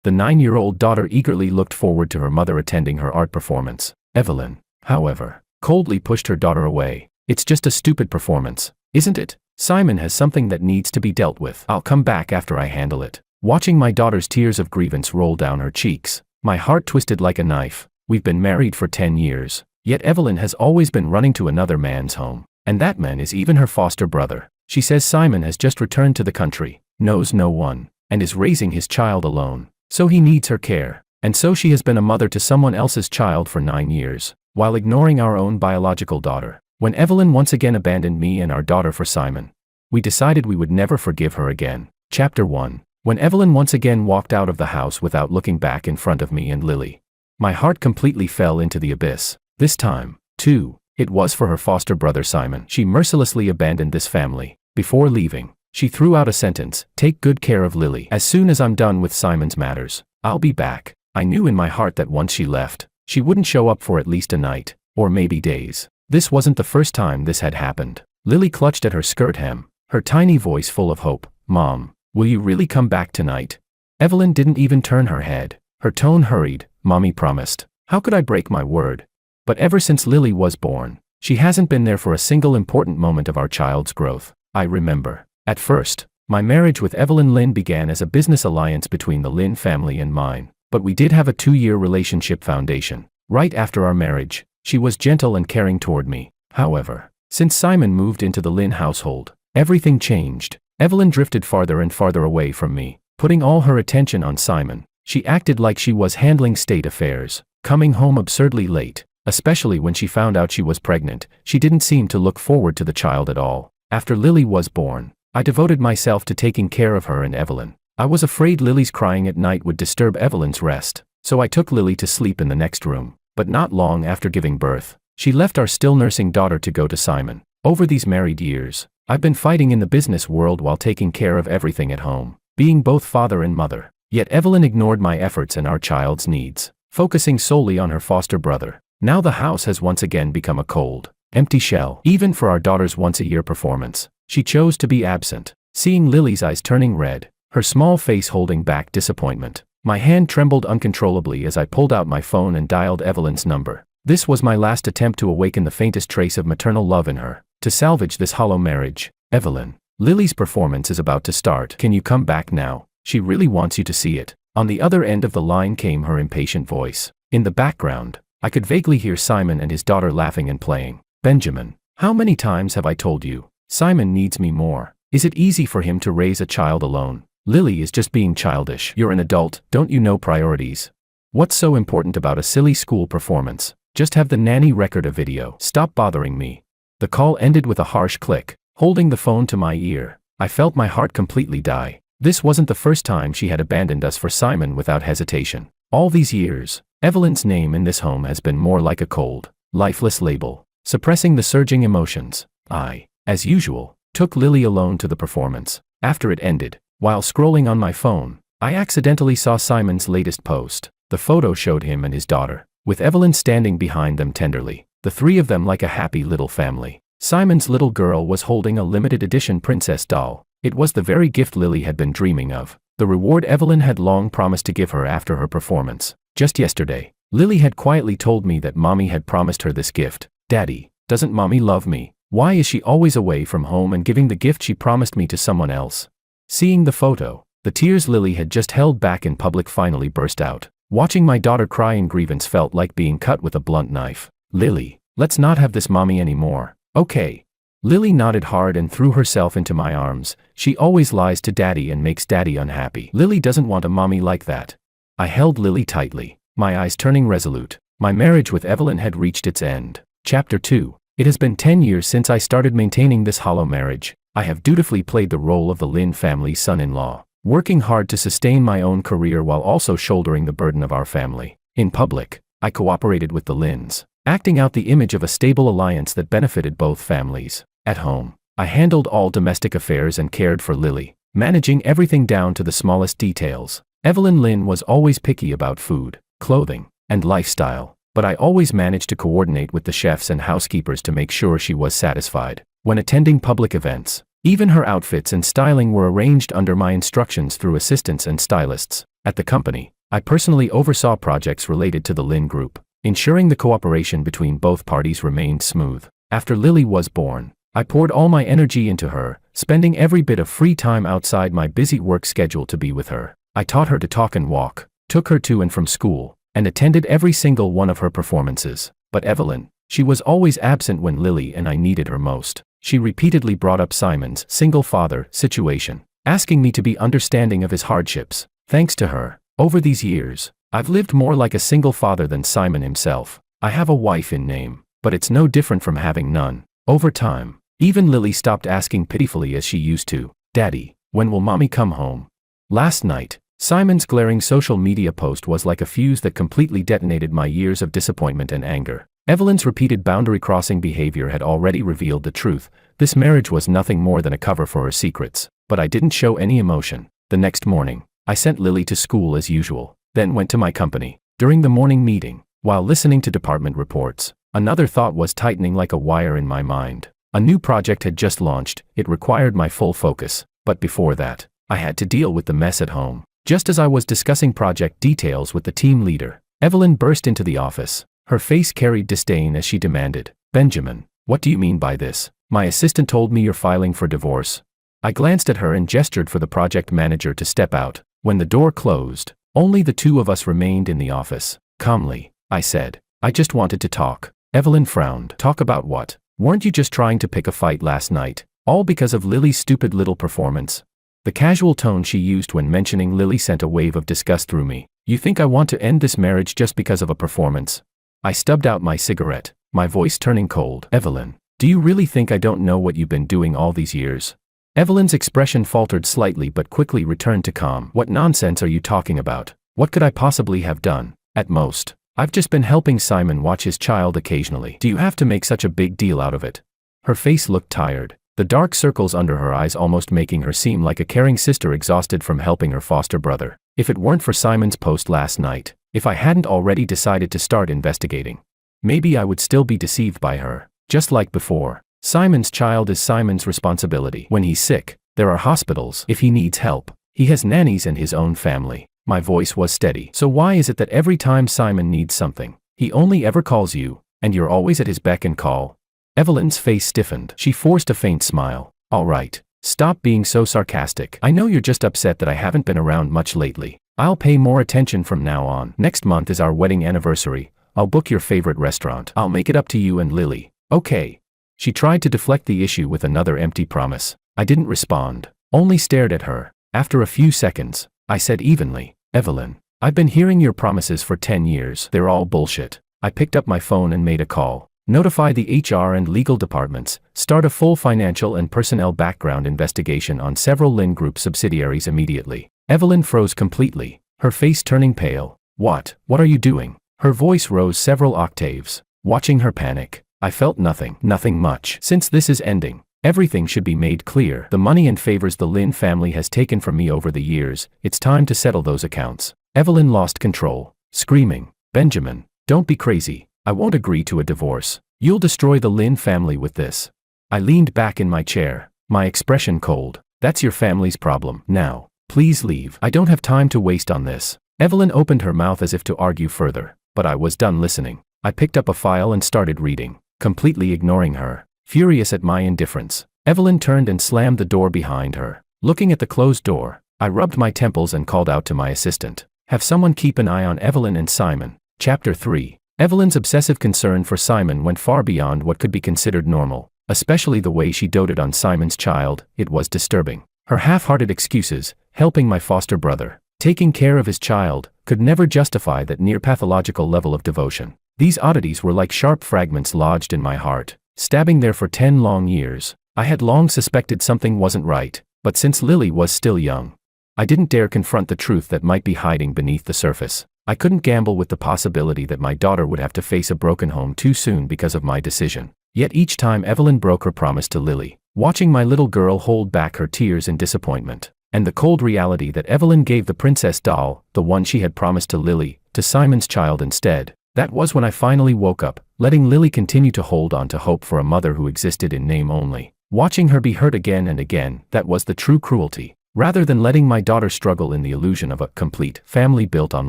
The 9-year-old daughter eagerly looked forward to her mother attending her art performance. Evelyn, however, coldly pushed her daughter away. "It's just a stupid performance, isn't it? Simon has something that needs to be dealt with. I'll come back after I handle it." Watching my daughter's tears of grievance roll down her cheeks, my heart twisted like a knife. We've been married for 10 years, yet Evelyn has always been running to another man's home, and that man is even her foster brother. She says Simon has just returned to the country, knows no one, and is raising his child alone, so he needs her care. And so she has been a mother to someone else's child for 9 years, while ignoring our own biological daughter. When Evelyn once again abandoned me and our daughter for Simon, we decided we would never forgive her again. Chapter 1. When Evelyn once again walked out of the house without looking back in front of me and Lily, my heart completely fell into the abyss. This time, too, it was for her foster brother Simon. She mercilessly abandoned this family. Before leaving, she threw out a sentence: "Take good care of Lily. As soon as I'm done with Simon's matters, I'll be back." I knew in my heart that once she left, she wouldn't show up for at least a night, or maybe days. This wasn't the first time this had happened. Lily clutched at her skirt hem, her tiny voice full of hope. "Mom, will you really come back tonight?" Evelyn didn't even turn her head. Her tone hurried. "Mommy promised." How could I break my word? But ever since Lily was born, she hasn't been there for a single important moment of our child's growth. I remember. At first, my marriage with Evelyn Lynn began as a business alliance between the Lynn family and mine, but we did have a 2-year relationship foundation. Right after our marriage, she was gentle and caring toward me. However, since Simon moved into the Lynn household, everything changed. Evelyn drifted farther and farther away from me, putting all her attention on Simon. She acted like she was handling state affairs, coming home absurdly late, especially when she found out she was pregnant. She didn't seem to look forward to the child at all. After Lily was born, I devoted myself to taking care of her and Evelyn. I was afraid Lily's crying at night would disturb Evelyn's rest, so I took Lily to sleep in the next room. But not long after giving birth, she left our still nursing daughter to go to Simon. Over these married years, I've been fighting in the business world while taking care of everything at home, being both father and mother. Yet Evelyn ignored my efforts and our child's needs, focusing solely on her foster brother. Now the house has once again become a cold, empty shell. Even for our daughter's once-a-year performance, she chose to be absent. Seeing Lily's eyes turning red, her small face holding back disappointment, my hand trembled uncontrollably as I pulled out my phone and dialed Evelyn's number. This was my last attempt to awaken the faintest trace of maternal love in her, to salvage this hollow marriage. "Evelyn, Lily's performance is about to start. Can you come back now? She really wants you to see it." On the other end of the line came her impatient voice. In the background, I could vaguely hear Simon and his daughter laughing and playing. "Benjamin, how many times have I told you? Simon needs me more. Is it easy for him to raise a child alone? Lily is just being childish. You're an adult, don't you know priorities? What's so important about a silly school performance? Just have the nanny record a video. Stop bothering me." The call ended with a harsh click. Holding the phone to my ear, I felt my heart completely die. This wasn't the first time she had abandoned us for Simon without hesitation. All these years, Evelyn's name in this home has been more like a cold, lifeless label, suppressing the surging emotions. I, as usual, took Lily alone to the performance. After it ended, while scrolling on my phone, I accidentally saw Simon's latest post. The photo showed him and his daughter, with Evelyn standing behind them tenderly, the three of them like a happy little family. Simon's little girl was holding a limited edition princess doll. It was the very gift Lily had been dreaming of, the reward Evelyn had long promised to give her after her performance. Just yesterday, Lily had quietly told me that Mommy had promised her this gift. "Daddy, doesn't Mommy love me? Why is she always away from home and giving the gift she promised me to someone else?" Seeing the photo, the tears Lily had just held back in public finally burst out. Watching my daughter cry in grievance felt like being cut with a blunt knife. "Lily, let's not have this, Mommy, anymore. Okay." Lily nodded hard and threw herself into my arms. "She always lies to Daddy and makes Daddy unhappy. Lily doesn't want a mommy like that." I held Lily tightly, my eyes turning resolute. My marriage with Evelyn had reached its end. Chapter 2. It has been 10 years since I started maintaining this hollow marriage. I have dutifully played the role of the Lynn family's son-in-law, working hard to sustain my own career while also shouldering the burden of our family. In public, I cooperated with the Lynns, acting out the image of a stable alliance that benefited both families. At home, I handled all domestic affairs and cared for Lily, managing everything down to the smallest details. Evelyn Lynn was always picky about food, clothing, and lifestyle, but I always managed to coordinate with the chefs and housekeepers to make sure she was satisfied. When attending public events, even her outfits and styling were arranged under my instructions through assistants and stylists. At the company, I personally oversaw projects related to the Lin Group, ensuring the cooperation between both parties remained smooth. After Lily was born, I poured all my energy into her, spending every bit of free time outside my busy work schedule to be with her. I taught her to talk and walk, took her to and from school, and attended every single one of her performances. But Evelyn, she was always absent when Lily and I needed her most. She repeatedly brought up Simon's single father situation, asking me to be understanding of his hardships. Thanks to her, over these years, I've lived more like a single father than Simon himself. I have a wife in name, but it's no different from having none. Over time, even Lily stopped asking pitifully as she used to, "Daddy, when will mommy come home?" Last night, Simon's glaring social media post was like a fuse that completely detonated my years of disappointment and anger. Evelyn's repeated boundary-crossing behavior had already revealed the truth. This marriage was nothing more than a cover for her secrets, but I didn't show any emotion. The next morning, I sent Lily to school as usual, then went to my company. During the morning meeting, while listening to department reports, another thought was tightening like a wire in my mind. A new project had just launched. It required my full focus, but before that, I had to deal with the mess at home. Just as I was discussing project details with the team leader, Evelyn burst into the office. Her face carried disdain as she demanded, "Benjamin, what do you mean by this? My assistant told me you're filing for divorce." I glanced at her and gestured for the project manager to step out. When the door closed, only the two of us remained in the office. Calmly, I said, "I just wanted to talk." Evelyn frowned. "Talk about what? Weren't you just trying to pick a fight last night? All because of Lily's stupid little performance?" The casual tone she used when mentioning Lily sent a wave of disgust through me. "You think I want to end this marriage just because of a performance?" I stubbed out my cigarette, my voice turning cold. "Evelyn, do you really think I don't know what you've been doing all these years?" Evelyn's expression faltered slightly but quickly returned to calm. "What nonsense are you talking about? What could I possibly have done? At most, I've just been helping Simon watch his child occasionally. Do you have to make such a big deal out of it?" Her face looked tired, the dark circles under her eyes almost making her seem like a caring sister exhausted from helping her foster brother. If it weren't for Simon's post last night, if I hadn't already decided to start investigating, maybe I would still be deceived by her. Just like before, Simon's child is Simon's responsibility. When he's sick, there are hospitals. If he needs help, he has nannies and his own family. My voice was steady. "So why is it that every time Simon needs something, he only ever calls you, and you're always at his beck and call?" Evelyn's face stiffened. She forced a faint smile. "All right, stop being so sarcastic. I know you're just upset that I haven't been around much lately. I'll pay more attention from now on. Next month is our wedding anniversary. I'll book your favorite restaurant. I'll make it up to you and Lily. Okay?" She tried to deflect the issue with another empty promise. I didn't respond, only stared at her. After a few seconds, I said evenly, "Evelyn, I've been hearing your promises for 10 years. They're all bullshit." I picked up my phone and made a call. Notify the HR and legal departments, start a full financial and personnel background investigation on several Lin Group subsidiaries immediately. Evelyn froze completely, her face turning pale. What are you doing?" Her voice rose several octaves. Watching her panic, I felt nothing much. "Since this is ending, everything should be made clear. The money and favors the Lin family has taken from me over the years, it's time to settle those accounts." Evelyn lost control, screaming, "Benjamin, don't be crazy. I won't agree to a divorce. You'll destroy the Lin family with this." I leaned back in my chair, my expression cold. "That's your family's problem. Now, please leave. I don't have time to waste on this." Evelyn opened her mouth as if to argue further, but I was done listening. I picked up a file and started reading, completely ignoring her, furious at my indifference. Evelyn turned and slammed the door behind her. Looking at the closed door, I rubbed my temples and called out to my assistant, "Have someone keep an eye on Evelyn and Simon." Chapter 3. Evelyn's obsessive concern for Simon went far beyond what could be considered normal, especially the way she doted on Simon's child. It was disturbing. Her half-hearted excuses, helping my foster brother, taking care of his child, could never justify that near-pathological level of devotion. These oddities were like sharp fragments lodged in my heart, stabbing there for 10 long years. I had long suspected something wasn't right, but since Lily was still young, I didn't dare confront the truth that might be hiding beneath the surface. I couldn't gamble with the possibility that my daughter would have to face a broken home too soon because of my decision. Yet each time Evelyn broke her promise to Lily, watching my little girl hold back her tears in disappointment, and the cold reality that Evelyn gave the princess doll, the one she had promised to Lily, to Simon's child instead, that was when I finally woke up, letting Lily continue to hold on to hope for a mother who existed in name only. Watching her be hurt again and again, that was the true cruelty. Rather than letting my daughter struggle in the illusion of a complete family built on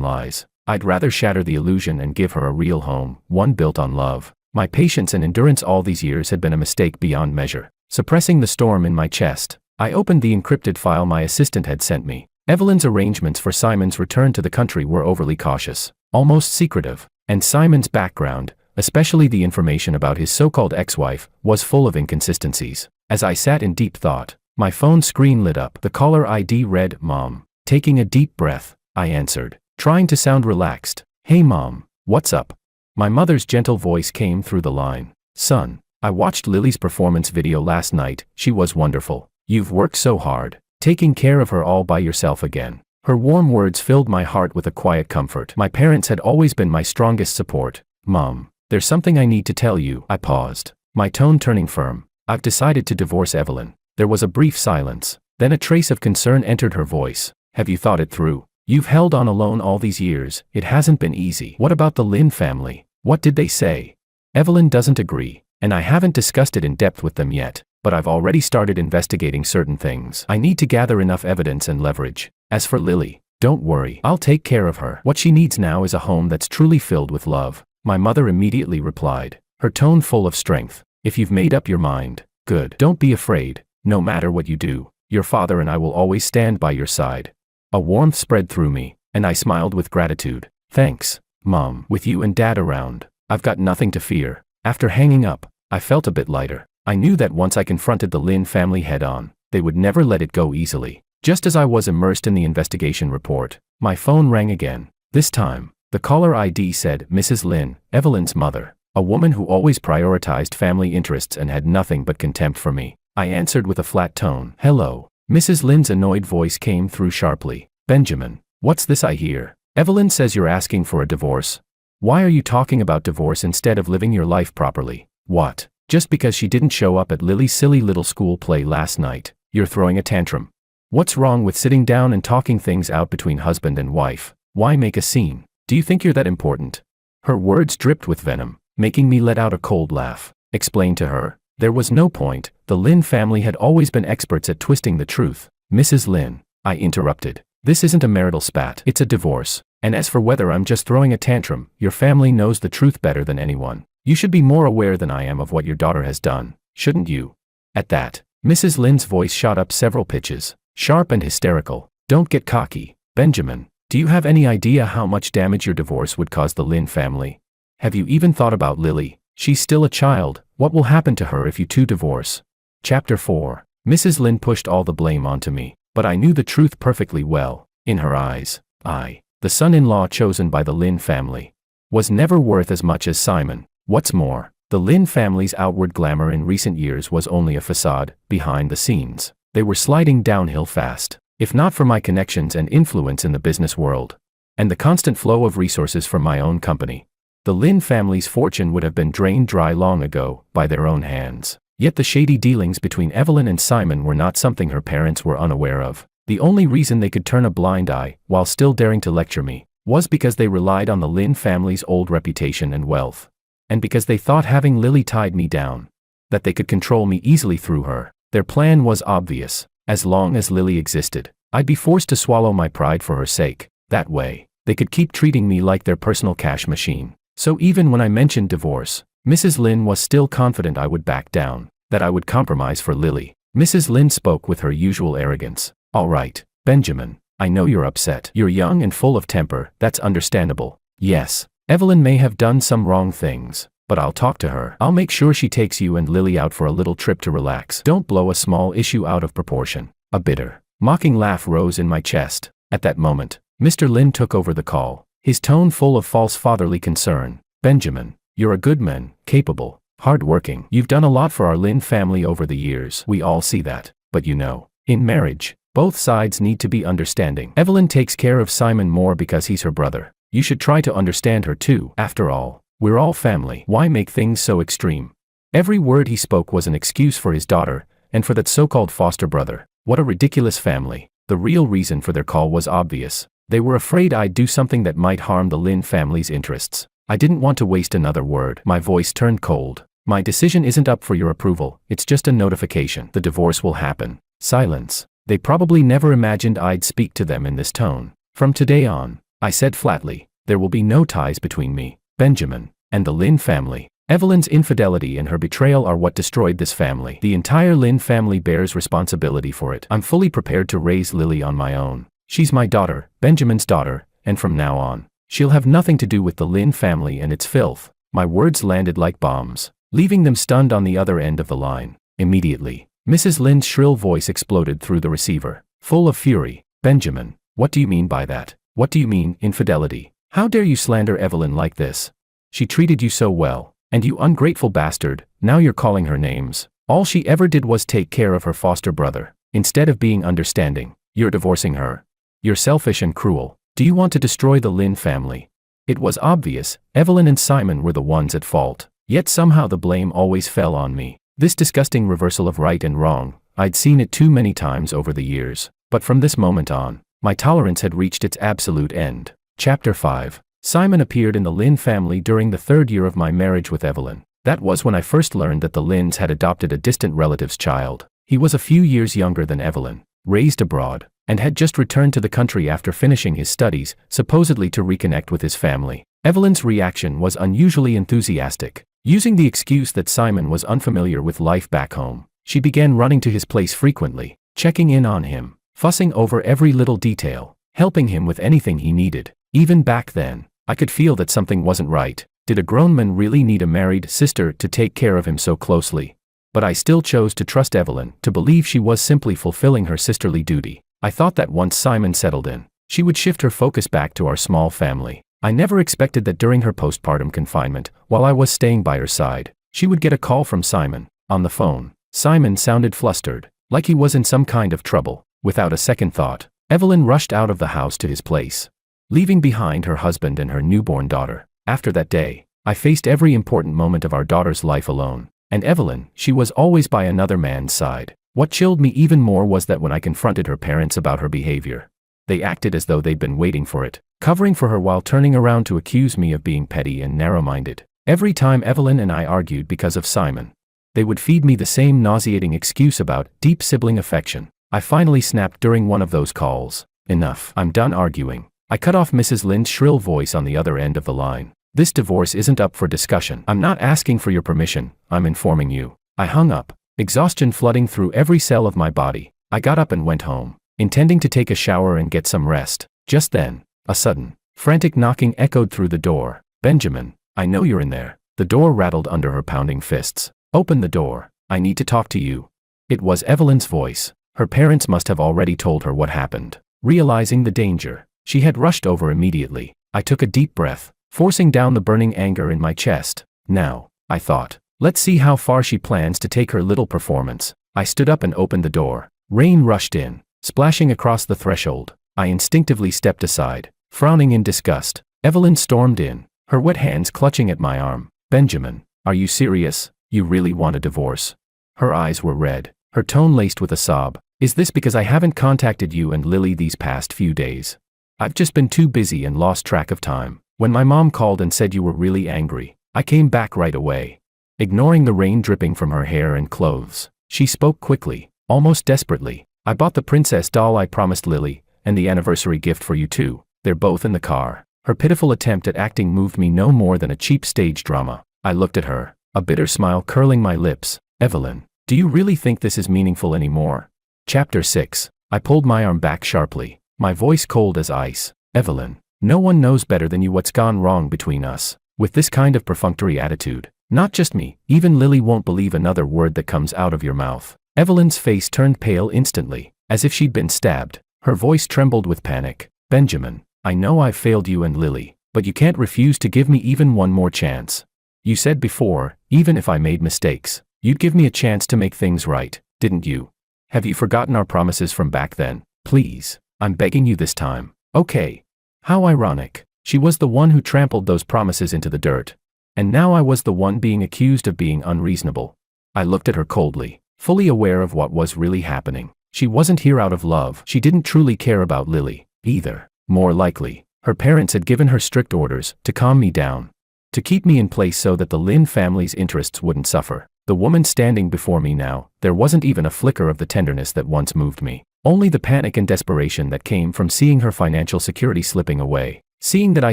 lies, I'd rather shatter the illusion and give her a real home, one built on love. My patience and endurance all these years had been a mistake beyond measure. Suppressing the storm in my chest, I opened the encrypted file my assistant had sent me. Evelyn's arrangements for Simon's return to the country were overly cautious, almost secretive, and Simon's background, especially the information about his so-called ex-wife, was full of inconsistencies. As I sat in deep thought, my phone screen lit up. The caller ID read, "Mom." Taking a deep breath, I answered, trying to sound relaxed. "Hey Mom, what's up?" My mother's gentle voice came through the line. "Son, I watched Lily's performance video last night. She was wonderful. You've worked so hard, taking care of her all by yourself again." Her warm words filled my heart with a quiet comfort. My parents had always been my strongest support. "Mom, there's something I need to tell you." I paused, my tone turning firm. "I've decided to divorce Evelyn." There was a brief silence, then a trace of concern entered her voice. "Have you thought it through? You've held on alone all these years. It hasn't been easy." "What about the Lynn family? What did they say?" "Evelyn doesn't agree, and I haven't discussed it in depth with them yet, but I've already started investigating certain things. I need to gather enough evidence and leverage. As for Lily, don't worry, I'll take care of her. What she needs now is a home that's truly filled with love." My mother immediately replied, her tone full of strength. "If you've made up your mind, good. Don't be afraid. No matter what you do, your father and I will always stand by your side." A warmth spread through me, and I smiled with gratitude. "Thanks, Mom. With you and Dad around, I've got nothing to fear." After hanging up, I felt a bit lighter. I knew that once I confronted the Lynn family head-on, they would never let it go easily. Just as I was immersed in the investigation report, my phone rang again. This time, the caller ID said, "Mrs. Lynn, Evelyn's mother, a woman who always prioritized family interests and had nothing but contempt for me." I answered with a flat tone. "Hello." Mrs. Lynn's annoyed voice came through sharply. "Benjamin, what's this I hear? Evelyn says you're asking for a divorce. Why are you talking about divorce instead of living your life properly? What? Just because she didn't show up at Lily's silly little school play last night, you're throwing a tantrum? What's wrong with sitting down and talking things out between husband and wife? Why make a scene? Do you think you're that important?" Her words dripped with venom, making me let out a cold laugh. Explain to her. There was no point. The Lynn family had always been experts at twisting the truth. "Mrs. Lynn," I interrupted, "this isn't a marital spat. It's a divorce. And as for whether I'm just throwing a tantrum, your family knows the truth better than anyone. You should be more aware than I am of what your daughter has done, shouldn't you?" At that, Mrs. Lynn's voice shot up several pitches, sharp and hysterical. "Don't get cocky, Benjamin. Do you have any idea how much damage your divorce would cause the Lynn family? Have you even thought about Lily? She's still a child. What will happen to her if you two divorce?" Chapter 4. Mrs. Lynn pushed all the blame onto me, but I knew the truth perfectly well. In her eyes, I, the son-in-law chosen by the Lynn family, was never worth as much as Simon. What's more, the Lynn family's outward glamour in recent years was only a facade. Behind the scenes, they were sliding downhill fast. If not for my connections and influence in the business world, and the constant flow of resources from my own company, the Lynn family's fortune would have been drained dry long ago, by their own hands. Yet the shady dealings between Evelyn and Simon were not something her parents were unaware of. The only reason they could turn a blind eye, while still daring to lecture me, was because they relied on the Lynn family's old reputation and wealth. And because they thought having Lily tied me down, that they could control me easily through her. Their plan was obvious. As long as Lily existed, I'd be forced to swallow my pride for her sake. That way, they could keep treating me like their personal cash machine. So even when I mentioned divorce, Mrs. Lynn was still confident I would back down, that I would compromise for Lily. Mrs. Lynn spoke with her usual arrogance. "All right, Benjamin, I know you're upset. You're young and full of temper. That's understandable. Yes, Evelyn may have done some wrong things, but I'll talk to her. I'll make sure she takes you and Lily out for a little trip to relax. Don't blow a small issue out of proportion." A bitter, mocking laugh rose in my chest. At that moment, Mr. Lynn took over the call, his tone full of false fatherly concern. "Benjamin, you're a good man, capable, hard-working. You've done a lot for our Lynn family over the years. We all see that. But you know, in marriage, both sides need to be understanding. Evelyn takes care of Simon more because he's her brother. You should try to understand her too. After all, we're all family. Why make things so extreme?" Every word he spoke was an excuse for his daughter, and for that so-called foster brother. What a ridiculous family. The real reason for their call was obvious. They were afraid I'd do something that might harm the Lynn family's interests. I didn't want to waste another word. My voice turned cold. "My decision isn't up for your approval. It's just a notification. The divorce will happen." Silence. They probably never imagined I'd speak to them in this tone. From today on, I said flatly, there will be no ties between me, Benjamin, and the Lynn family. Evelyn's infidelity and her betrayal are what destroyed this family. The entire Lynn family bears responsibility for it. I'm fully prepared to raise Lily on my own. She's my daughter, Benjamin's daughter, and from now on, she'll have nothing to do with the Lynn family and its filth. My words landed like bombs, leaving them stunned on the other end of the line. Immediately, Mrs. Lynn's shrill voice exploded through the receiver, full of fury. Benjamin, what do you mean by that? What do you mean, infidelity? How dare you slander Evelyn like this? She treated you so well, and you ungrateful bastard, now you're calling her names. All she ever did was take care of her foster brother. Instead of being understanding, you're divorcing her. You're selfish and cruel. Do you want to destroy the Lynn family? It was obvious, Evelyn and Simon were the ones at fault, yet somehow the blame always fell on me. This disgusting reversal of right and wrong, I'd seen it too many times over the years, but from this moment on, my tolerance had reached its absolute end. Chapter 5. Simon appeared in the Lynn family during the 3rd year of my marriage with Evelyn. That was when I first learned that the Lynns had adopted a distant relative's child. He was a few years younger than Evelyn, raised abroad, and had just returned to the country after finishing his studies, supposedly to reconnect with his family. Evelyn's reaction was unusually enthusiastic. Using the excuse that Simon was unfamiliar with life back home, she began running to his place frequently, checking in on him, fussing over every little detail, helping him with anything he needed. Even back then, I could feel that something wasn't right. Did a grown man really need a married sister to take care of him so closely? But I still chose to trust Evelyn, to believe she was simply fulfilling her sisterly duty. I thought that once Simon settled in, she would shift her focus back to our small family. I never expected that during her postpartum confinement, while I was staying by her side, she would get a call from Simon. On the phone, Simon sounded flustered, like he was in some kind of trouble. Without a second thought, Evelyn rushed out of the house to his place, leaving behind her husband and her newborn daughter. After that day, I faced every important moment of our daughter's life alone. And Evelyn, she was always by another man's side. What chilled me even more was that when I confronted her parents about her behavior, they acted as though they'd been waiting for it, covering for her while turning around to accuse me of being petty and narrow-minded. Every time Evelyn and I argued because of Simon, they would feed me the same nauseating excuse about deep sibling affection. I finally snapped during one of those calls. Enough, I'm done arguing. I cut off Mrs. Lynn's shrill voice on the other end of the line. This divorce isn't up for discussion. I'm not asking for your permission, I'm informing you. I hung up, exhaustion flooding through every cell of my body. I got up and went home, intending to take a shower and get some rest. Just then, a sudden, frantic knocking echoed through the door. Benjamin, I know you're in there. The door rattled under her pounding fists. Open the door, I need to talk to you. It was Evelyn's voice. Her parents must have already told her what happened. Realizing the danger, she had rushed over immediately. I took a deep breath, forcing down the burning anger in my chest. Now, I thought, let's see how far she plans to take her little performance. I stood up and opened the door. Rain rushed in, splashing across the threshold. I instinctively stepped aside, frowning in disgust. Evelyn stormed in, her wet hands clutching at my arm. Benjamin, are you serious? You really want a divorce? Her eyes were red, her tone laced with a sob. Is this because I haven't contacted you and Lily these past few days? I've just been too busy and lost track of time. When my mom called and said you were really angry, I came back right away. Ignoring the rain dripping from her hair and clothes, she spoke quickly, almost desperately. I bought the princess doll I promised Lily, and the anniversary gift for you too. They're both in the car. Her pitiful attempt at acting moved me no more than a cheap stage drama. I looked at her, a bitter smile curling my lips. Evelyn, do you really think this is meaningful anymore? Chapter 6. I pulled my arm back sharply, my voice cold as ice. Evelyn, no one knows better than you what's gone wrong between us. With this kind of perfunctory attitude, not just me, even Lily won't believe another word that comes out of your mouth. Evelyn's face turned pale instantly, as if she'd been stabbed. Her voice trembled with panic. Benjamin, I know I've failed you and Lily, but you can't refuse to give me even one more chance. You said before, even if I made mistakes, you'd give me a chance to make things right, didn't you? Have you forgotten our promises from back then? Please, I'm begging you this time. Okay. How ironic. She was the one who trampled those promises into the dirt. And now I was the one being accused of being unreasonable. I looked at her coldly, fully aware of what was really happening. She wasn't here out of love. She didn't truly care about Lily, either. More likely, her parents had given her strict orders to calm me down, to keep me in place so that the Lynn family's interests wouldn't suffer. The woman standing before me now, there wasn't even a flicker of the tenderness that once moved me. Only the panic and desperation that came from seeing her financial security slipping away. Seeing that I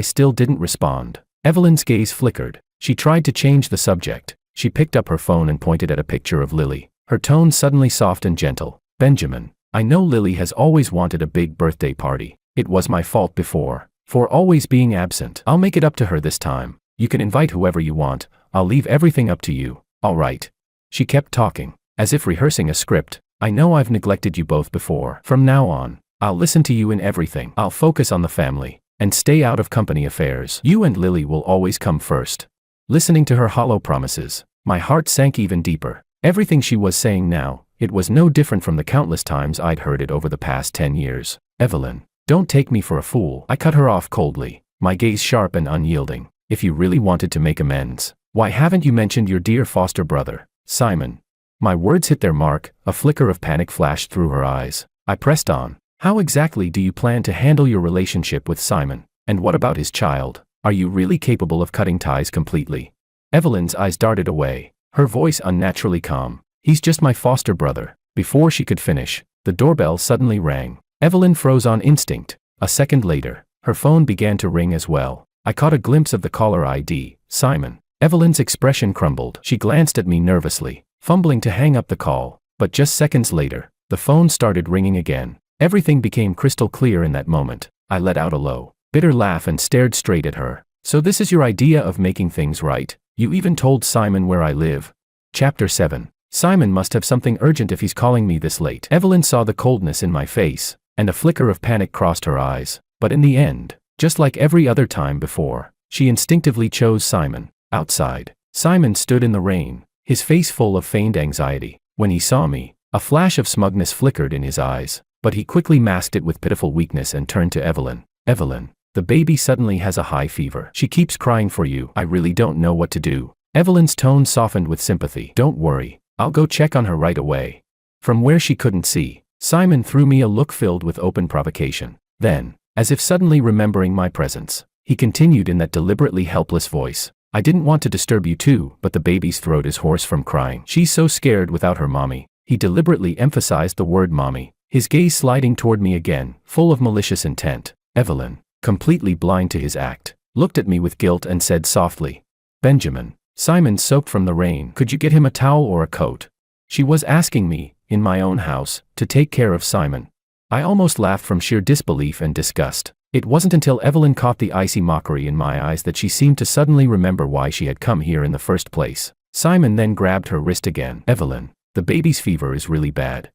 still didn't respond, Evelyn's gaze flickered. She tried to change the subject. She picked up her phone and pointed at a picture of Lily, her tone suddenly soft and gentle. Benjamin, I know Lily has always wanted a big birthday party. It was my fault before, for always being absent. I'll make it up to her this time. You can invite whoever you want. I'll leave everything up to you. All right. She kept talking, as if rehearsing a script. I know I've neglected you both before. From now on, I'll listen to you in everything. I'll focus on the family, and stay out of company affairs. You and Lily will always come first. Listening to her hollow promises, my heart sank even deeper. Everything she was saying now, it was no different from the countless times I'd heard it over the past 10 years. Evelyn, don't take me for a fool. I cut her off coldly, my gaze sharp and unyielding. If you really wanted to make amends, why haven't you mentioned your dear foster brother, Simon? My words hit their mark, a flicker of panic flashed through her eyes. I pressed on. How exactly do you plan to handle your relationship with Simon? And what about his child? Are you really capable of cutting ties completely? Evelyn's eyes darted away, her voice unnaturally calm. He's just my foster brother. Before she could finish, the doorbell suddenly rang. Evelyn froze on instinct. A second later, her phone began to ring as well. I caught a glimpse of the caller ID, Simon. Evelyn's expression crumbled. She glanced at me nervously, fumbling to hang up the call. But just seconds later, the phone started ringing again. Everything became crystal clear in that moment. I let out a low, bitter laugh and stared straight at her. So this is your idea of making things right? You even told Simon where I live? Chapter 7. Simon must have something urgent if he's calling me this late. Evelyn saw the coldness in my face, and a flicker of panic crossed her eyes. But in the end, just like every other time before, she instinctively chose Simon. Outside, Simon stood in the rain, his face full of feigned anxiety. When he saw me, a flash of smugness flickered in his eyes, but he quickly masked it with pitiful weakness and turned to Evelyn. Evelyn, the baby suddenly has a high fever. She keeps crying for you. I really don't know what to do. Evelyn's tone softened with sympathy. Don't worry, I'll go check on her right away. From where she couldn't see, Simon threw me a look filled with open provocation. Then, as if suddenly remembering my presence, he continued in that deliberately helpless voice. I didn't want to disturb you too, but the baby's throat is hoarse from crying. She's so scared without her mommy. He deliberately emphasized the word mommy, his gaze sliding toward me again, full of malicious intent. Evelyn, completely blind to his act, looked at me with guilt and said softly, Benjamin, Simon soaked from the rain. Could you get him a towel or a coat? She was asking me, in my own house, to take care of Simon. I almost laughed from sheer disbelief and disgust. It wasn't until Evelyn caught the icy mockery in my eyes that she seemed to suddenly remember why she had come here in the first place. Simon then grabbed her wrist again. Evelyn, the baby's fever is really bad.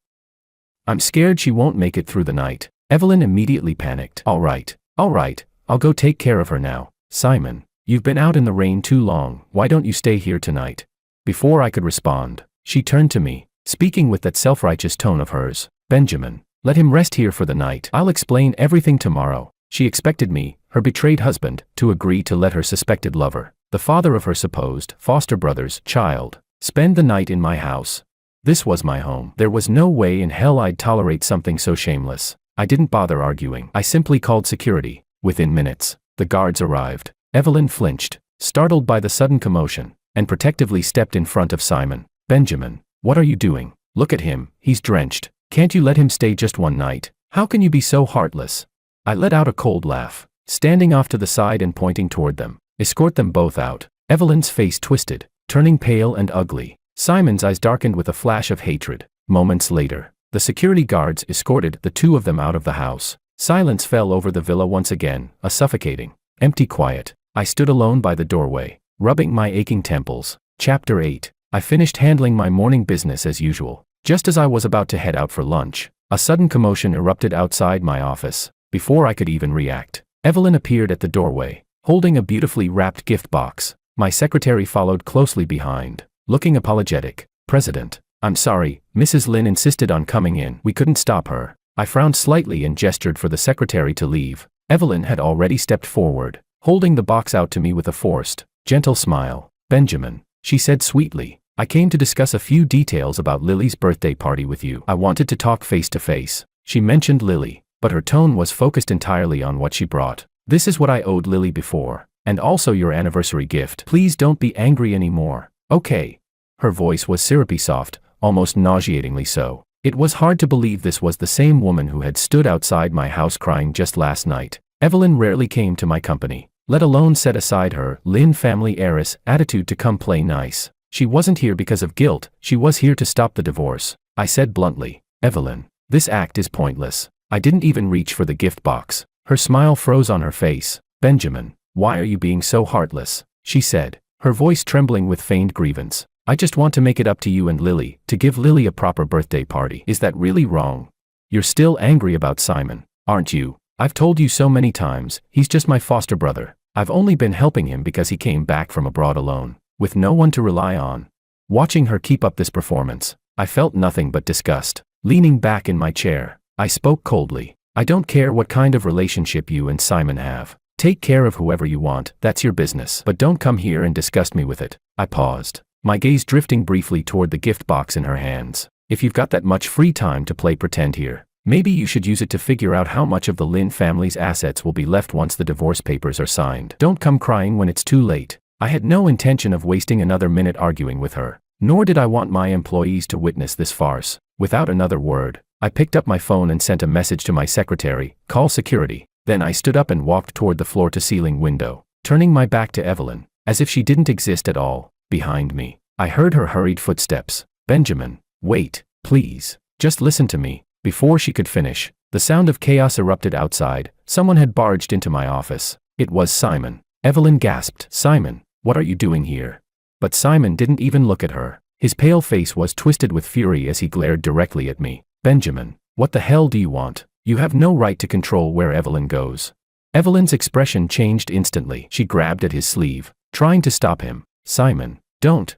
I'm scared she won't make it through the night. Evelyn immediately panicked. All right, I'll go take care of her now. Simon, you've been out in the rain too long. Why don't you stay here tonight? Before I could respond, she turned to me, speaking with that self-righteous tone of hers. Benjamin, let him rest here for the night. I'll explain everything tomorrow. She expected me, her betrayed husband, to agree to let her suspected lover, the father of her supposed foster brother's child, spend the night in my house. This was my home. There was no way in hell I'd tolerate something so shameless. I didn't bother arguing. I simply called security. Within minutes, the guards arrived. Evelyn flinched, startled by the sudden commotion, and protectively stepped in front of Simon. Benjamin, what are you doing? Look at him, he's drenched. Can't you let him stay just one night? How can you be so heartless? I let out a cold laugh, standing off to the side and pointing toward them. Escort them both out. Evelyn's face twisted, turning pale and ugly. Simon's eyes darkened with a flash of hatred. Moments later, the security guards escorted the two of them out of the house. Silence fell over the villa once again, a suffocating, empty quiet. I stood alone by the doorway, rubbing my aching temples. Chapter 8. I finished handling my morning business as usual. Just as I was about to head out for lunch, a sudden commotion erupted outside my office. Before I could even react, Evelyn appeared at the doorway, holding a beautifully wrapped gift box. My secretary followed closely behind, looking apologetic. President, I'm sorry, Mrs. Lin insisted on coming in. We couldn't stop her. I frowned slightly and gestured for the secretary to leave. Evelyn had already stepped forward, holding the box out to me with a forced, gentle smile. Benjamin, she said sweetly, I came to discuss a few details about Lily's birthday party with you. I wanted to talk face to face. She mentioned Lily, but her tone was focused entirely on what she brought. This is what I owed Lily before, and also your anniversary gift. Please don't be angry anymore, okay? Her voice was syrupy soft, almost nauseatingly so. It was hard to believe this was the same woman who had stood outside my house crying just last night. Evelyn rarely came to my company, let alone set aside her Lynn family heiress attitude to come play nice. She wasn't here because of guilt, she was here to stop the divorce. I said bluntly, Evelyn, this act is pointless. I didn't even reach for the gift box. Her smile froze on her face. Benjamin, why are you being so heartless? She said, her voice trembling with feigned grievance. I just want to make it up to you and Lily, to give Lily a proper birthday party. Is that really wrong? You're still angry about Simon, aren't you? I've told you so many times, he's just my foster brother. I've only been helping him because he came back from abroad alone, with no one to rely on. Watching her keep up this performance, I felt nothing but disgust. Leaning back in my chair, I spoke coldly. I don't care what kind of relationship you and Simon have. Take care of whoever you want, that's your business. But don't come here and disgust me with it. I paused, my gaze drifting briefly toward the gift box in her hands. If you've got that much free time to play pretend here, maybe you should use it to figure out how much of the Lynn family's assets will be left once the divorce papers are signed. Don't come crying when it's too late. I had no intention of wasting another minute arguing with her, nor did I want my employees to witness this farce. Without another word, I picked up my phone and sent a message to my secretary, call security. Then I stood up and walked toward the floor-to-ceiling window, turning my back to Evelyn, as if she didn't exist at all. Behind me, I heard her hurried footsteps. Benjamin, wait, please, just listen to me. Before she could finish, the sound of chaos erupted outside. Someone had barged into my office. It was Simon. Evelyn gasped. Simon, what are you doing here? But Simon didn't even look at her. His pale face was twisted with fury as he glared directly at me. Benjamin, what the hell do you want? You have no right to control where Evelyn goes. Evelyn's expression changed instantly. She grabbed at his sleeve, trying to stop him. Simon,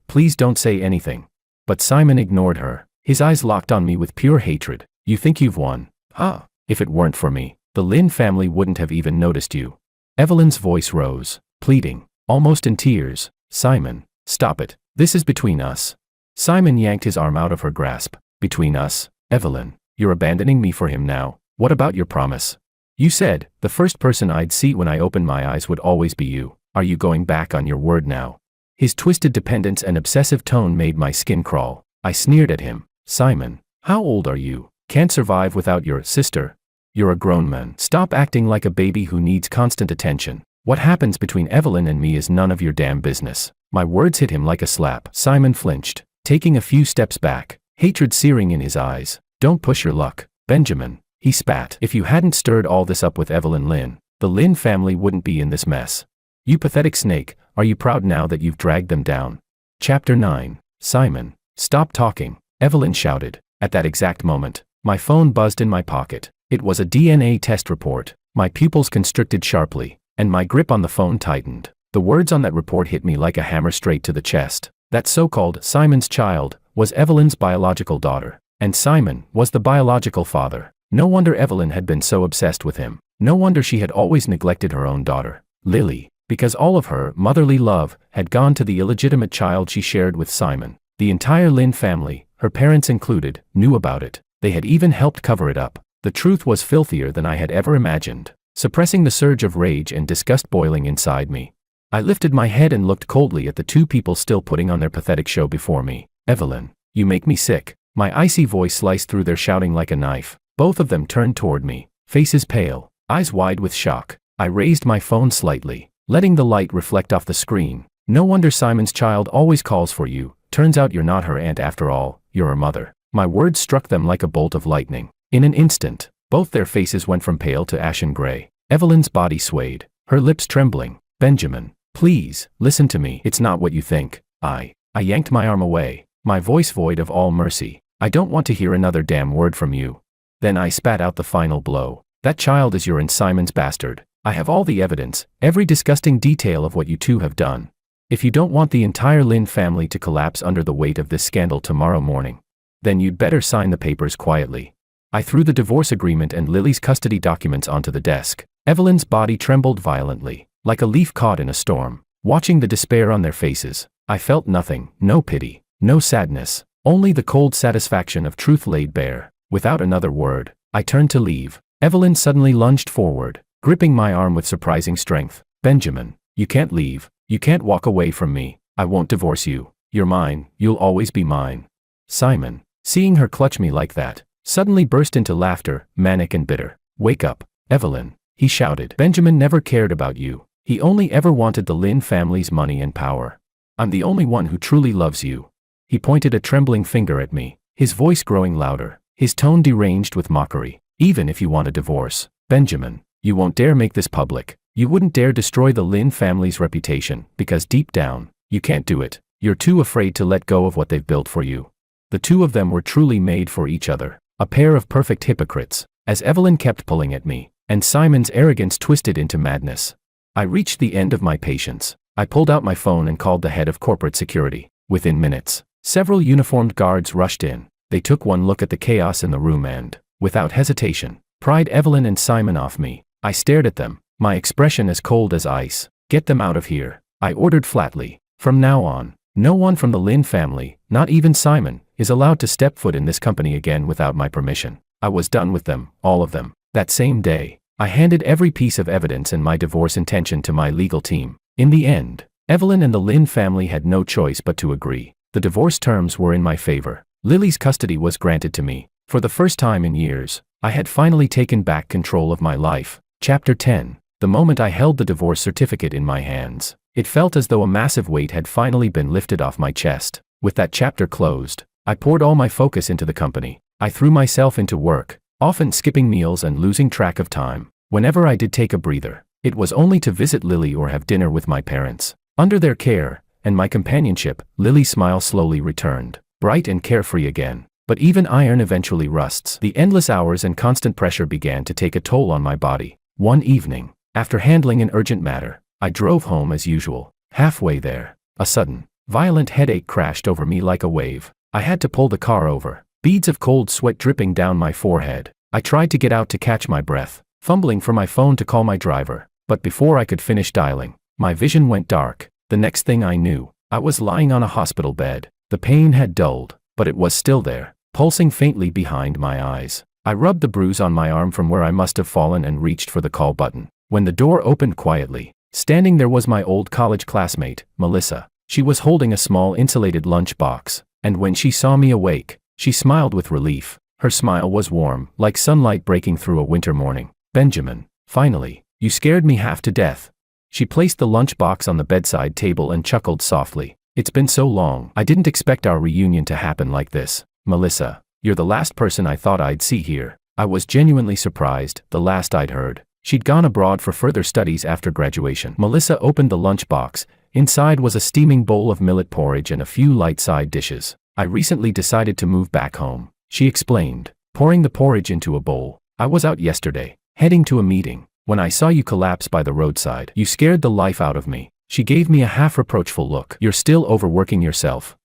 please don't say anything. But Simon ignored her. His eyes locked on me with pure hatred. You think you've won? If it weren't for me, the Lynn family wouldn't have even noticed you. Evelyn's voice rose, pleading, almost in tears. Simon, stop it. This is between us. Simon yanked his arm out of her grasp. Between us? Evelyn, you're abandoning me for him now. What about your promise? You said, the first person I'd see when I opened my eyes would always be you. Are you going back on your word now? His twisted dependence and obsessive tone made my skin crawl. I sneered at him. Simon, how old are you? Can't survive without your sister? You're a grown man. Stop acting like a baby who needs constant attention. What happens between Evelyn and me is none of your damn business. My words hit him like a slap. Simon flinched, taking a few steps back, hatred searing in his eyes. Don't push your luck, Benjamin. He spat. If you hadn't stirred all this up with Evelyn Lynn, the Lynn family wouldn't be in this mess. You pathetic snake, are you proud now that you've dragged them down? Chapter 9. Simon, stop talking, Evelyn shouted. At that exact moment, my phone buzzed in my pocket. It was a DNA test report. My pupils constricted sharply, and my grip on the phone tightened. The words on that report hit me like a hammer straight to the chest. That so-called Simon's child was Evelyn's biological daughter, and Simon was the biological father. No wonder Evelyn had been so obsessed with him. No wonder she had always neglected her own daughter, Lily, because all of her motherly love had gone to the illegitimate child she shared with Simon. The entire Lynn family, her parents included, knew about it. They had even helped cover it up. The truth was filthier than I had ever imagined, suppressing the surge of rage and disgust boiling inside me. I lifted my head and looked coldly at the two people still putting on their pathetic show before me. Evelyn, you make me sick. My icy voice sliced through their shouting like a knife. Both of them turned toward me, faces pale, eyes wide with shock. I raised my phone slightly, letting the light reflect off the screen. No wonder Simon's child always calls for you. Turns out you're not her aunt after all, you're her mother. My words struck them like a bolt of lightning. In an instant, both their faces went from pale to ashen gray. Evelyn's body swayed, her lips trembling. Benjamin, please, listen to me. It's not what you think. I yanked my arm away, my voice void of all mercy. I don't want to hear another damn word from you. Then I spat out the final blow. That child is your and Simon's bastard. I have all the evidence, every disgusting detail of what you two have done. If you don't want the entire Lynn family to collapse under the weight of this scandal tomorrow morning, then you'd better sign the papers quietly. I threw the divorce agreement and Lily's custody documents onto the desk. Evelyn's body trembled violently, like a leaf caught in a storm. Watching the despair on their faces, I felt nothing, no pity, no sadness, only the cold satisfaction of truth laid bare. Without another word, I turned to leave. Evelyn suddenly lunged forward, gripping my arm with surprising strength. Benjamin, you can't leave. You can't walk away from me. I won't divorce you. You're mine, you'll always be mine. Simon, seeing her clutch me like that, suddenly burst into laughter, manic and bitter. Wake up, Evelyn, he shouted. Benjamin never cared about you. He only ever wanted the Lynn family's money and power. I'm the only one who truly loves you. He pointed a trembling finger at me, his voice growing louder, his tone deranged with mockery. Even if you want a divorce, Benjamin, you won't dare make this public. You wouldn't dare destroy the Lynn family's reputation, because deep down, you can't do it. You're too afraid to let go of what they've built for you. The two of them were truly made for each other, a pair of perfect hypocrites, as Evelyn kept pulling at me, and Simon's arrogance twisted into madness. I reached the end of my patience. I pulled out my phone and called the head of corporate security. Within minutes, several uniformed guards rushed in. They took one look at the chaos in the room and, without hesitation, pried Evelyn and Simon off me. I stared at them, my expression as cold as ice. Get them out of here, I ordered flatly. From now on, no one from the Lynn family, not even Simon, is allowed to step foot in this company again without my permission. I was done with them, all of them. That same day, I handed every piece of evidence and my divorce intention to my legal team. In the end, Evelyn and the Lynn family had no choice but to agree. The divorce terms were in my favor. Lily's custody was granted to me. For the first time in years, I had finally taken back control of my life. Chapter 10. The moment I held the divorce certificate in my hands, it felt as though a massive weight had finally been lifted off my chest. With that chapter closed, I poured all my focus into the company. I threw myself into work, often skipping meals and losing track of time. Whenever I did take a breather, it was only to visit Lily or have dinner with my parents. Under their care and my companionship, Lily's smile slowly returned, bright and carefree again. But even iron eventually rusts. The endless hours and constant pressure began to take a toll on my body. One evening, after handling an urgent matter, I drove home as usual. Halfway there, a sudden, violent headache crashed over me like a wave. I had to pull the car over, beads of cold sweat dripping down my forehead. I tried to get out to catch my breath, fumbling for my phone to call my driver, but before I could finish dialing, my vision went dark. The next thing I knew, I was lying on a hospital bed. The pain had dulled, but it was still there, pulsing faintly behind my eyes. I rubbed the bruise on my arm from where I must have fallen and reached for the call button. When the door opened quietly, standing there was my old college classmate, Melissa. She was holding a small insulated lunch box, and when she saw me awake, she smiled with relief. Her smile was warm, like sunlight breaking through a winter morning. Benjamin, finally, you scared me half to death. She placed the lunch box on the bedside table and chuckled softly. It's been so long. I didn't expect our reunion to happen like this. Melissa, you're the last person I thought I'd see here. I was genuinely surprised, the last I'd heard. She'd gone abroad for further studies after graduation. Melissa opened the lunchbox. Inside was a steaming bowl of millet porridge and a few light side dishes. I recently decided to move back home, she explained, pouring the porridge into a bowl. I was out yesterday, heading to a meeting, when I saw you collapse by the roadside. You scared the life out of me. She gave me a half-reproachful look. You're still overworking yourself.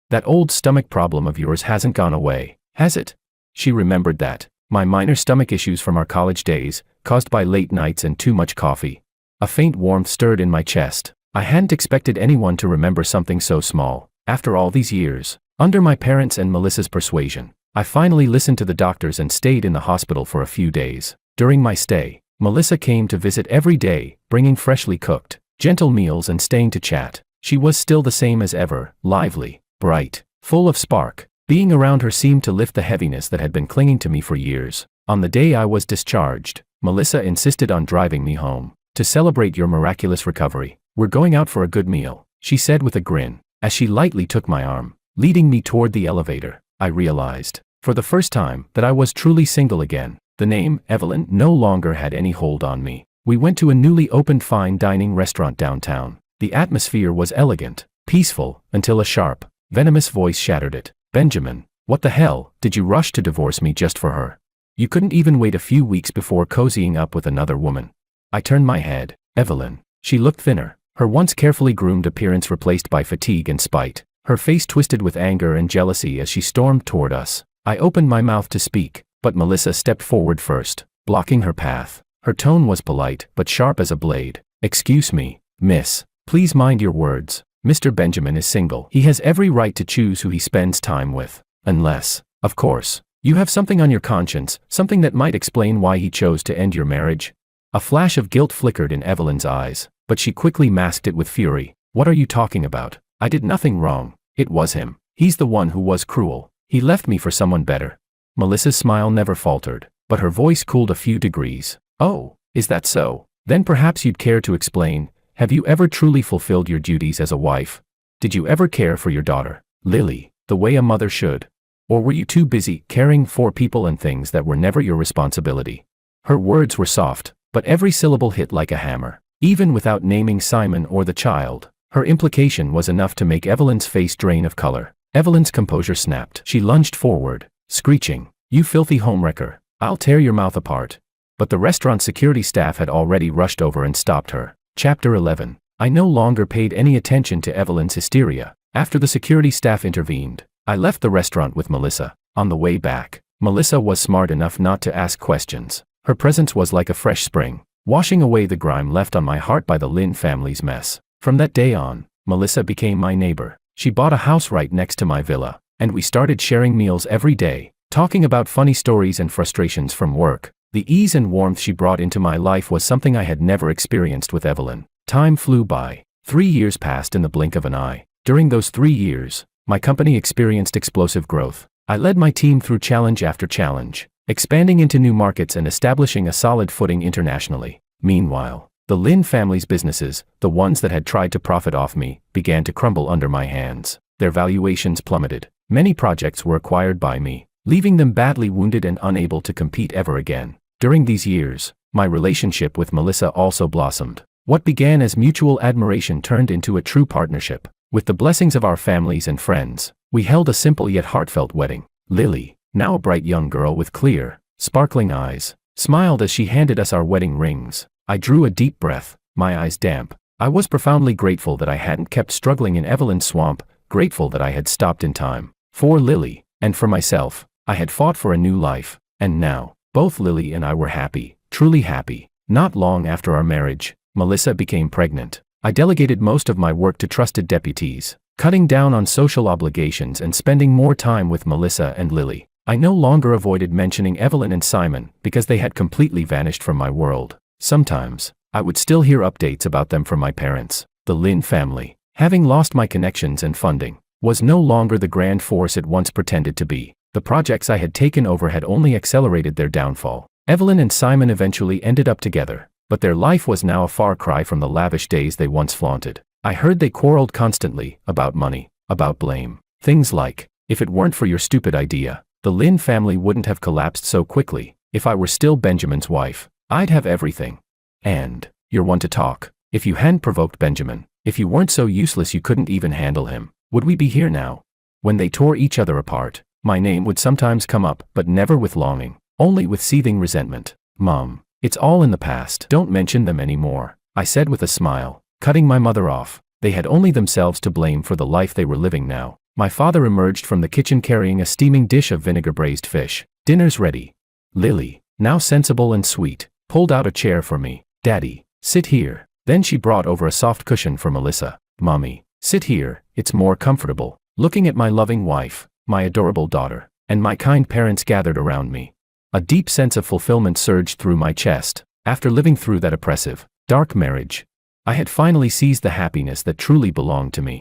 That old stomach problem of yours hasn't gone away, has it? She remembered that. My minor stomach issues from our college days, caused by late nights and too much coffee. A faint warmth stirred in my chest. I hadn't expected anyone to remember something so small. After all these years, under my parents' and Melissa's persuasion, I finally listened to the doctors and stayed in the hospital for a few days. During my stay, Melissa came to visit every day, bringing freshly cooked, gentle meals and staying to chat. She was still the same as ever, lively, bright, full of spark. Being around her seemed to lift the heaviness that had been clinging to me for years. On the day I was discharged, Melissa insisted on driving me home. To celebrate your miraculous recovery, we're going out for a good meal, she said with a grin, as she lightly took my arm, leading me toward the elevator. I realized, for the first time, that I was truly single again. The name, Evelyn, no longer had any hold on me. We went to a newly opened fine dining restaurant downtown. The atmosphere was elegant, peaceful, until a sharp, venomous voice shattered it. Benjamin, what the hell, did you rush to divorce me just for her? You couldn't even wait a few weeks before cozying up with another woman. I turned my head. Evelyn. She looked thinner, her once carefully groomed appearance replaced by fatigue and spite. Her face twisted with anger and jealousy as she stormed toward us. I opened my mouth to speak, but Melissa stepped forward first, blocking her path. Her tone was polite, but sharp as a blade. Excuse me, miss. Please mind your words. Mr. Benjamin is single. He has every right to choose who he spends time with. Unless, of course, you have something on your conscience, something that might explain why he chose to end your marriage. A flash of guilt flickered in Evelyn's eyes, but she quickly masked it with fury. What are you talking about? I did nothing wrong. It was him. He's the one who was cruel. He left me for someone better. Melissa's smile never faltered, but her voice cooled a few degrees. Oh, is that so? Then perhaps you'd care to explain. Have you ever truly fulfilled your duties as a wife? Did you ever care for your daughter, Lily, the way a mother should? Or were you too busy caring for people and things that were never your responsibility? Her words were soft, but every syllable hit like a hammer. Even without naming Simon or the child, her implication was enough to make Evelyn's face drain of color. Evelyn's composure snapped. She lunged forward, screeching, "You filthy homewrecker, I'll tear your mouth apart." But the restaurant security staff had already rushed over and stopped her. Chapter 11. I no longer paid any attention to Evelyn's hysteria. After the security staff intervened, I left the restaurant with Melissa. On the way back, Melissa was smart enough not to ask questions. Her presence was like a fresh spring, washing away the grime left on my heart by the Lynn family's mess. From that day on, Melissa became my neighbor. She bought a house right next to my villa, and we started sharing meals every day, talking about funny stories and frustrations from work. The ease and warmth she brought into my life was something I had never experienced with Evelyn. Time flew by. 3 years passed in the blink of an eye. During those 3 years, my company experienced explosive growth. I led my team through challenge after challenge, expanding into new markets and establishing a solid footing internationally. Meanwhile, the Lynn family's businesses, the ones that had tried to profit off me, began to crumble under my hands. Their valuations plummeted. Many projects were acquired by me, leaving them badly wounded and unable to compete ever again. During these years, my relationship with Melissa also blossomed. What began as mutual admiration turned into a true partnership. With the blessings of our families and friends, we held a simple yet heartfelt wedding. Lily, now a bright young girl with clear, sparkling eyes, smiled as she handed us our wedding rings. I drew a deep breath, my eyes damp. I was profoundly grateful that I hadn't kept struggling in Evelyn's swamp, grateful that I had stopped in time. For Lily, and for myself, I had fought for a new life, and now, both Lily and I were happy, truly happy. Not long after our marriage, Melissa became pregnant. I delegated most of my work to trusted deputies, cutting down on social obligations and spending more time with Melissa and Lily. I no longer avoided mentioning Evelyn and Simon because they had completely vanished from my world. Sometimes, I would still hear updates about them from my parents. The Lynn family, having lost my connections and funding, was no longer the grand force it once pretended to be. The projects I had taken over had only accelerated their downfall. Evelyn and Simon eventually ended up together, but their life was now a far cry from the lavish days they once flaunted. I heard they quarreled constantly, about money, about blame. Things like, if it weren't for your stupid idea, the Lynn family wouldn't have collapsed so quickly. If I were still Benjamin's wife, I'd have everything. And, you're one to talk. If you hadn't provoked Benjamin, if you weren't so useless you couldn't even handle him, would we be here now? When they tore each other apart, my name would sometimes come up, but never with longing, only with seething resentment. Mom, it's all in the past. Don't mention them anymore, I said with a smile, cutting my mother off. They had only themselves to blame for the life they were living now. My father emerged from the kitchen carrying a steaming dish of vinegar-braised fish. Dinner's ready. Lily, now sensible and sweet, pulled out a chair for me. Daddy, sit here. Then she brought over a soft cushion for Melissa. Mommy, sit here, it's more comfortable. Looking at my loving wife, my adorable daughter, and my kind parents gathered around me, a deep sense of fulfillment surged through my chest. After living through that oppressive, dark marriage, I had finally seized the happiness that truly belonged to me.